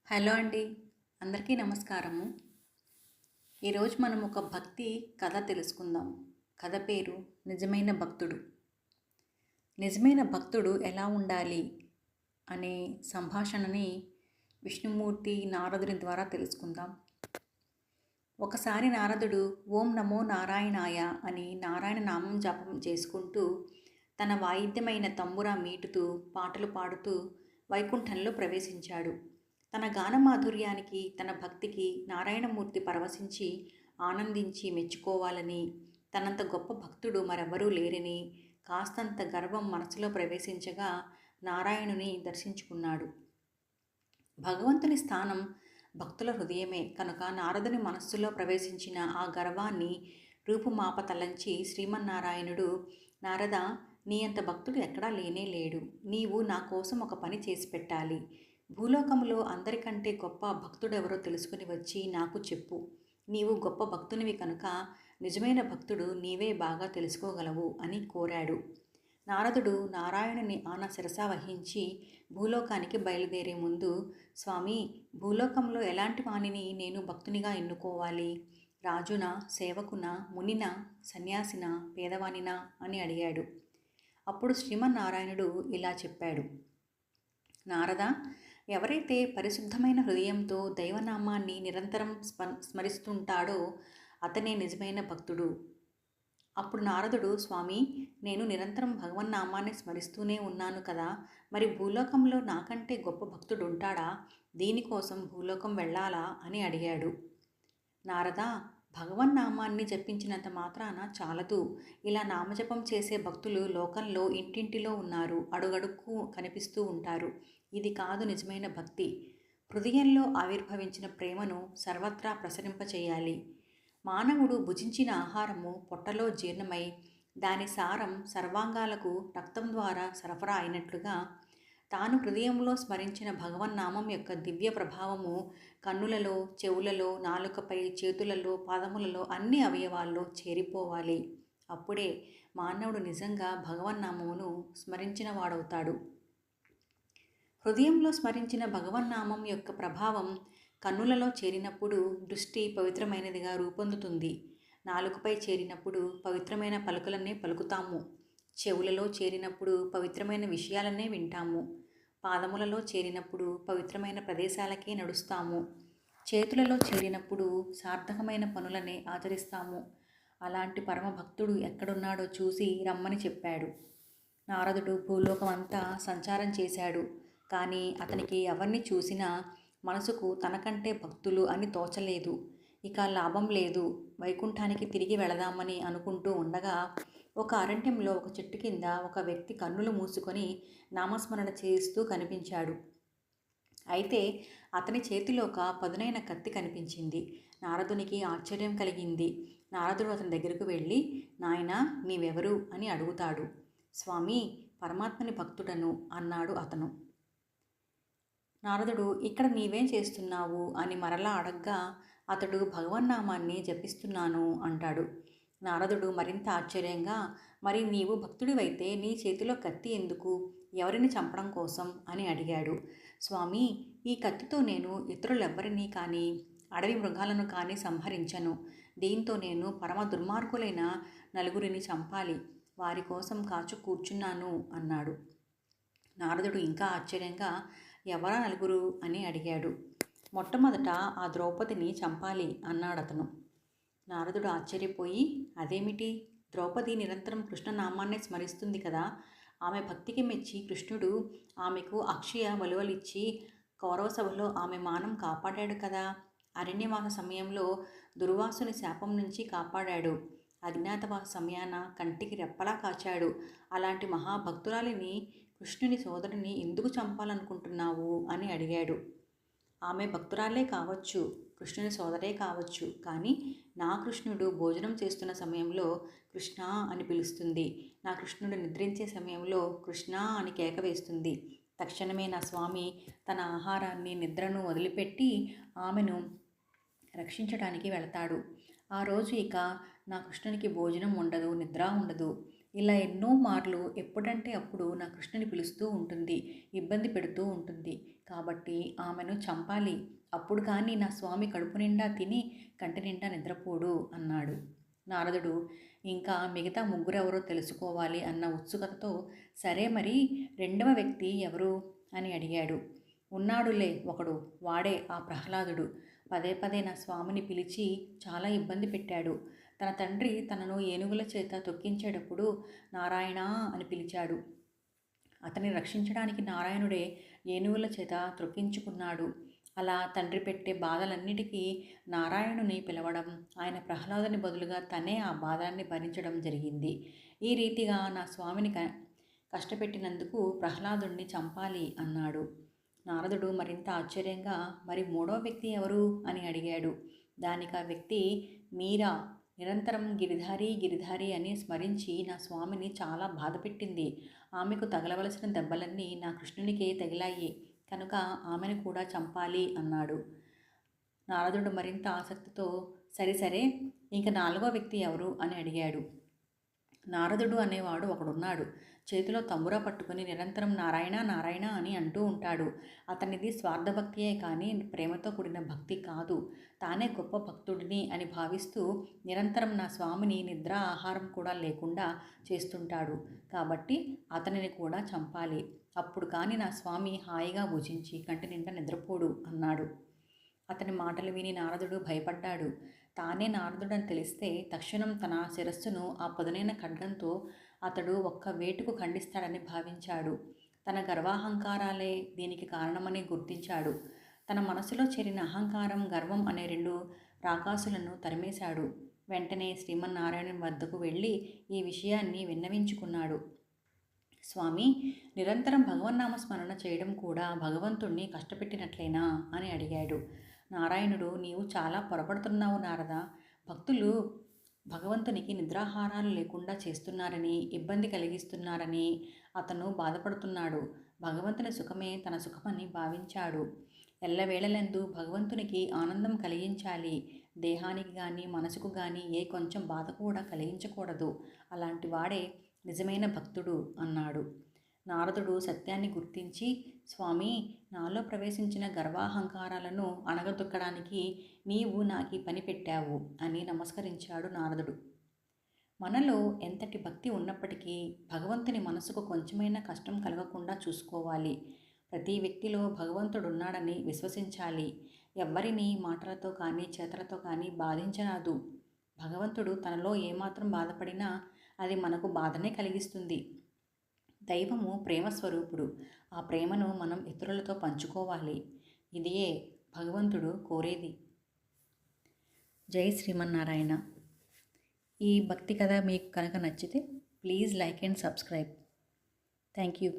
Hello అండి, అందరికీ నమస్కారము. ఈరోజు మనం ఒక భక్తి కథ తెలుసుకుందాం. కథ పేరు నిజమైన భక్తుడు. నిజమైన భక్తుడు ఎలా ఉండాలి అనే సంభాషణని విష్ణుమూర్తి నారదుని ద్వారా తెలుసుకుందాం. ఒకసారి నారదుడు ఓం నమో నారాయణాయ అని నారాయణ నామం జపం చేసుకుంటూ తన వాయిద్యమైన తంబురా మీటుతూ పాటలు పాడుతూ వైకుంఠంలో ప్రవేశించాడు. తన గానమాధుర్యానికి, తన భక్తికి నారాయణమూర్తి పరవశించి ఆనందించి మెచ్చుకోవాలని, తనంత గొప్ప భక్తుడు మరెవరూ లేరని కాస్తంత గర్వం మనసులో ప్రవేశించగా నారాయణుని దర్శించుకున్నాడు. భగవంతుని స్థానం భక్తుల హృదయమే కనుక నారదుని మనస్సులో ప్రవేశించిన ఆ గర్వాన్ని రూపుమాప తలంచి శ్రీమన్నారాయణుడు, నారద, నీ అంత భక్తుడు ఎక్కడా లేనే లేడు. నీవు నా కోసం ఒక పని చేసి పెట్టాలి. భూలోకంలో అందరికంటే గొప్ప భక్తుడెవరో తెలుసుకుని వచ్చి నాకు చెప్పు. నీవు గొప్ప భక్తునివి కనుక నిజమైన భక్తుడు నీవే బాగా తెలుసుకోగలవు అని కోరాడు. నారదుడు నారాయణుని ఆన శిరస వహించి భూలోకానికి బయలుదేరే ముందు, స్వామి, భూలోకంలో ఎలాంటి వాణిని నేను భక్తునిగా ఎన్నుకోవాలి? రాజున, సేవకున, మునిన, సన్యాసిన, పేదవానినా అని అడిగాడు. అప్పుడు శ్రీమన్నారాయణుడు ఇలా చెప్పాడు. నారద, ఎవరైతే పరిశుద్ధమైన హృదయంతో దైవనామాన్ని నిరంతరం స్మరిస్తుంటాడో అతనే నిజమైన భక్తుడు. అప్పుడు నారదుడు, స్వామి, నేను నిరంతరం భగవన్నామాన్ని స్మరిస్తూనే ఉన్నాను కదా, మరి భూలోకంలో నాకంటే గొప్ప భక్తుడు ఉంటాడా? దీనికోసం భూలోకం వెళ్ళాలా అని అడిగాడు. నారద, భగవన్నామాన్ని జపించినంత మాత్రాన చాలదు. ఇలా నామజపం చేసే భక్తులు లోకంలో ఇంటింటిలో ఉన్నారు, అడుగడుక్కు కనిపిస్తూ ఉంటారు. ఇది కాదు నిజమైన భక్తి. హృదయంలో ఆవిర్భవించిన ప్రేమను సర్వత్రా ప్రసరింపచేయాలి. మానవుడు భుజించిన ఆహారము పొట్టలో జీర్ణమై దాని సారం సర్వాంగాలకు రక్తం ద్వారా సరఫరా అయినట్లుగా తాను హృదయంలో స్మరించిన భగవన్నామం యొక్క దివ్య ప్రభావము కన్నులలో, చెవులలో, నాలుకపై, చేతులలో, పాదములలో, అన్ని అవయవాల్లో చేరిపోవాలి. అప్పుడే మానవుడు నిజంగా భగవన్నామమును స్మరించిన వాడవుతాడు. హృదయంలో స్మరించిన భగవన్నామం యొక్క ప్రభావం కన్నులలో చేరినప్పుడు దృష్టి పవిత్రమైనదిగా రూపొందుతుంది. నాలుకపై చేరినప్పుడు పవిత్రమైన పలుకులనే పలుకుతాము. చెవులలో చేరినప్పుడు పవిత్రమైన విషయాలనే వింటాము. పాదములలో చేరినప్పుడు పవిత్రమైన ప్రదేశాలకే నడుస్తాము. చేతులలో చేరినప్పుడు సార్థకమైన పనులనే ఆచరిస్తాము. అలాంటి పరమభక్తుడు ఎక్కడున్నాడో చూసి రమ్మని చెప్పాడు. నారదుడు భూలోకం అంతా సంచారం చేశాడు. కానీ అతనికి ఎవరిని చూసినా మనసుకు తనకంటే భక్తులు అని తోచలేదు. ఇక లాభం లేదు, వైకుంఠానికి తిరిగి వెళదామని అనుకుంటూ ఉండగా ఒక అరణ్యంలో ఒక చెట్టు కింద ఒక వ్యక్తి కన్నులు మూసుకొని నామస్మరణ చేస్తూ కనిపించాడు. అయితే అతని చేతిలో ఒక పదునైన కత్తి కనిపించింది. నారదునికి ఆశ్చర్యం కలిగింది. నారదుడు అతని దగ్గరకు వెళ్ళి, నాయనా, నీవెవరు అని అడుగుతాడు. స్వామి, పరమాత్మని భక్తుడను అన్నాడు అతను. నారదుడు, ఇక్కడ నీవేం చేస్తున్నావు అని మరలా అడగ్గా అతడు భగవన్నామాన్ని జపిస్తున్నాను అంటాడు. నారదుడు మరింత ఆశ్చర్యంగా, మరి నీవు భక్తుడివైతే నీ చేతిలో కత్తి ఎందుకు? ఎవరిని చంపడం కోసం అని అడిగాడు. స్వామి, ఈ కత్తితో నేను ఇతరులెవ్వరినీ కానీ అడవి మృగాలను కానీ సంహరించను. దీంతో నేను పరమ దుర్మార్గులైన నలుగురిని చంపాలి. వారి కోసం కాచు కూర్చున్నాను అన్నాడు. నారదుడు ఇంకా ఆశ్చర్యంగా, ఎవరా నలుగురు అని అడిగాడు. మొట్టమొదట ఆ ద్రౌపదిని చంపాలి అన్నాడతను. నారదుడు ఆశ్చర్యపోయి, అదేమిటి? ద్రౌపది నిరంతరం కృష్ణనామాన్నే స్మరిస్తుంది కదా. ఆమె భక్తికి మెచ్చి కృష్ణుడు ఆమెకు అక్షయ వలువలిచ్చి కౌరవసభలో ఆమె మానం కాపాడాడు కదా. అరణ్యవాస సమయంలో దుర్వాసుని శాపం నుంచి కాపాడాడు. అజ్ఞాతవాస సమయాన కంటికి రెప్పలా కాచాడు. అలాంటి మహాభక్తురాలిని, కృష్ణుని సోదరుని ఎందుకు చంపాలనుకుంటున్నావు అని అడిగాడు. ఆమె భక్తురాలే కావచ్చు, కృష్ణుని సోదరే కావచ్చు, కానీ నా కృష్ణుడు భోజనం చేస్తున్న సమయంలో కృష్ణ అని పిలుస్తుంది. నా కృష్ణుడు నిద్రించే సమయంలో కృష్ణ అని కేక వేస్తుంది. తక్షణమే నా స్వామి తన ఆహారాన్ని, నిద్రను వదిలిపెట్టి ఆమెను రక్షించడానికి వెళతాడు. ఆ రోజు ఇక నా కృష్ణునికి భోజనం ఉండదు, నిద్ర ఉండదు. ఇలా ఎన్నో మార్లు ఎప్పుడంటే అప్పుడు నా కృష్ణుని పిలుస్తూ ఉంటుంది, ఇబ్బంది పెడుతూ ఉంటుంది. కాబట్టి ఆమెను చంపాలి. అప్పుడు కానీ నా స్వామి కడుపు నిండా తిని కంటి నిండా నిద్రపోడు అన్నాడు. నారదుడు ఇంకా మిగతా ముగ్గురెవరో తెలుసుకోవాలి అన్న ఉత్సుకతతో సరే మరి రెండవ వ్యక్తి ఎవరు అని అడిగాడు. ఉన్నాడులే ఒకడు, వాడే ఆ ప్రహ్లాదుడు. పదే పదే నా స్వామిని పిలిచి చాలా ఇబ్బంది పెట్టాడు. తన తండ్రి తనను ఏనుగుల చేత తొక్కించేటప్పుడు నారాయణ అని పిలిచాడు. అతన్ని రక్షించడానికి నారాయణుడే ఏనుగుల చేత త్రొక్కించుకున్నాడు. అలా తండ్రి పెట్టే బాధలన్నిటికీ నారాయణుని పిలవడం, ఆయన ప్రహ్లాదుని బదులుగా తనే ఆ బాధల్ని భరించడం జరిగింది. ఈ రీతిగా నా స్వామిని కష్టపెట్టినందుకు ప్రహ్లాదుణ్ణి చంపాలి అన్నాడు. నారదుడు మరింత ఆశ్చర్యంగా మరి మూడో వ్యక్తి ఎవరు అని అడిగాడు. దానికి ఆ వ్యక్తి మీరా. నిరంతరం గిరిధారి గిరిధారి అని స్మరించి నా స్వామిని చాలా బాధపెట్టింది. ఆమెకు తగలవలసిన దెబ్బలన్నీ నా కృష్ణునికే తగిలాయి కనుక ఆమెను కూడా చంపాలి అన్నాడు. నారదుడు మరింత ఆసక్తితో సరే సరే ఇంక నాలుగో వ్యక్తి ఎవరు అని అడిగాడు. నారదుడు అనేవాడు ఒకడున్నాడు. చేతిలో తంబురా పట్టుకుని నిరంతరం నారాయణ నారాయణ అని అంటూ ఉంటాడు. అతనిది స్వార్థభక్తియే కానీ ప్రేమతో కూడిన భక్తి కాదు. తానే గొప్ప భక్తుడిని అని భావిస్తూ నిరంతరం నా స్వామిని నిద్ర ఆహారం కూడా లేకుండా చేస్తుంటాడు. కాబట్టి అతనిని కూడా చంపాలి. అప్పుడు కానీ నా స్వామి హాయిగా భుజించి కంటి నిండా నిద్రపోడు అన్నాడు. అతని మాటలు విని నారదుడు భయపడ్డాడు. తానే నారదుడని తెలిస్తే తక్షణం తన శిరస్సును ఆ పదునైన ఖడ్గంతో అతడు ఒక్క వేటుకు ఖండిస్తాడని భావించాడు. తన గర్వాహంకారాలే దీనికి కారణమని గుర్తించాడు. తన మనసులో చేరిన అహంకారం, గర్వం అనే రెండు రాకాసులను తరిమేశాడు. వెంటనే శ్రీమన్నారాయణుని వద్దకు వెళ్ళి ఈ విషయాన్ని విన్నవించుకున్నాడు. స్వామి, నిరంతరం భగవన్నామస్మరణ చేయడం కూడా భగవంతుణ్ణి కష్టపెట్టినట్లేనా అని అడిగాడు. నారాయణుడు నీవు చాలా పొరపడుతున్నావు నారద. భక్తులు భగవంతునికి నిద్రాహారాలు లేకుండా చేస్తున్నారని, ఇబ్బంది కలిగిస్తున్నారని అతను బాధపడుతున్నాడు. భగవంతుని సుఖమే తన సుఖమని భావించాడు. ఎల్లవేళలందు భగవంతునికి ఆనందం కలిగించాలి. దేహానికి కానీ మనసుకు కానీ ఏ కొంచెం బాధ కూడా కలిగించకూడదు. అలాంటి వాడే నిజమైన భక్తుడు అన్నాడు. నారదుడు సత్యాన్ని గుర్తించి స్వామి, నాలో ప్రవేశించిన గర్వాహంకారాలను అణగదొక్కడానికి నీవు నాకు పని పెట్టావు అని నమస్కరించాడు నారదుడు. మనలో ఎంతటి భక్తి ఉన్నప్పటికీ భగవంతుని మనసుకు కొంచెమైనా కష్టం కలగకుండా చూసుకోవాలి. ప్రతి వ్యక్తిలో భగవంతుడున్నాడని విశ్వసించాలి. ఎవ్వరినీ మాటలతో కానీ చేతలతో కానీ బాధించరాదు. భగవంతుడు తనలో ఏమాత్రం బాధపడినా అది మనకు బాధనే కలిగిస్తుంది. దైవము ప్రేమ స్వరూపుడు. ఆ ప్రేమను మనం ఇతరులతో పంచుకోవాలి. ఇదియే భగవంతుడు కోరేది. జై శ్రీమన్నారాయణ. ఈ భక్తి కథ మీకు కనుక నచ్చితే please like and subscribe. Thank you.